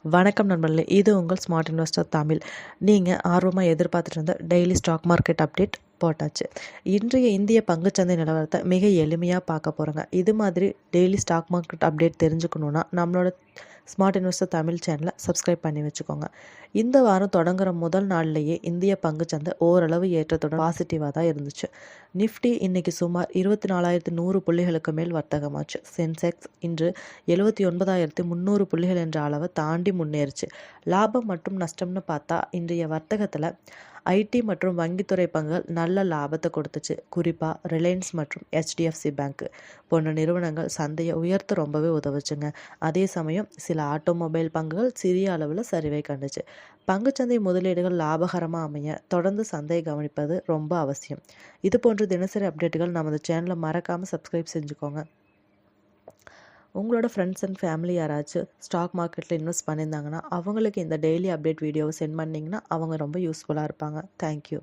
வணக்கம் நண்பர்களே, இது உங்கள் ஸ்மார்ட் இன்வெஸ்டர் தமிழ். நீங்கள் ஆர்வமாக எதிர்பார்த்துட்டு இருந்த டெய்லி ஸ்டாக் மார்க்கெட் அப்டேட் போட்டாச்சு. இன்றைய இந்திய பங்குச்சந்தை நிலவரத்தை மிக எளிமையாக பார்க்க போகிறோங்க. இது மாதிரி டெய்லி ஸ்டாக் மார்க்கெட் அப்டேட் தெரிஞ்சுக்கணுன்னா நம்மளோட ஸ்மார்ட் இன்வெஸ்டர் தமிழ் சேனலை சப்ஸ்கிரைப் பண்ணி வச்சுக்கோங்க. இந்த வாரம் தொடங்குற முதல் நாள்லேயே இந்திய பங்குச்சந்தை ஓரளவு ஏற்றத்துடன் பாசிட்டிவாக தான் இருந்துச்சு. நிஃப்டி இன்னைக்கு சுமார் 24,100 புள்ளிகளுக்கு மேல் வர்த்தகமாச்சு. சென்செக்ஸ் இன்று 79,300 புள்ளிகள் என்ற அளவை தாண்டி முன்னேறுச்சு. லாபம் மற்றும் நஷ்டம்னு பார்த்தா இன்றைய வர்த்தகத்தில் ஐடி மற்றும் வங்கித்துறை பங்குகள் நல்ல லாபத்தை கொடுத்துச்சு. குறிப்பாக ரிலையன்ஸ் மற்றும் HDFC பேங்க் போன்ற நிறுவனங்கள் சந்தையை உயர்த்த ரொம்பவே உதவுச்சுங்க. அதே சமயம் சில ஆட்டோமொபைல் பங்குகள் சிறிய அளவில் சரிவை கண்டுச்சு. பங்குச்சந்தை முதலீடுகள் லாபகரமாக அமைய தொடர்ந்து சந்தையை கவனிப்பது ரொம்ப அவசியம். இது போன்ற தினசரி அப்டேட்டுகள் நமது சேனலை மறக்காமல் சப்ஸ்கிரைப் செஞ்சுக்கோங்க. உங்களோட ஃப்ரெண்ட்ஸ் அண்ட் ஃபேமிலி யாராச்சும் ஸ்டாக் மார்க்கெட்டில் இன்வெஸ்ட் பண்ணியிருந்தாங்கன்னா அவங்களுக்கு இந்த டெய்லி அப்டேட் வீடியோவை சென்ட் பண்ணிங்கன்னா அவங்க ரொம்ப யூஸ்ஃபுல்லாக இருப்பாங்க. தேங்க்யூ.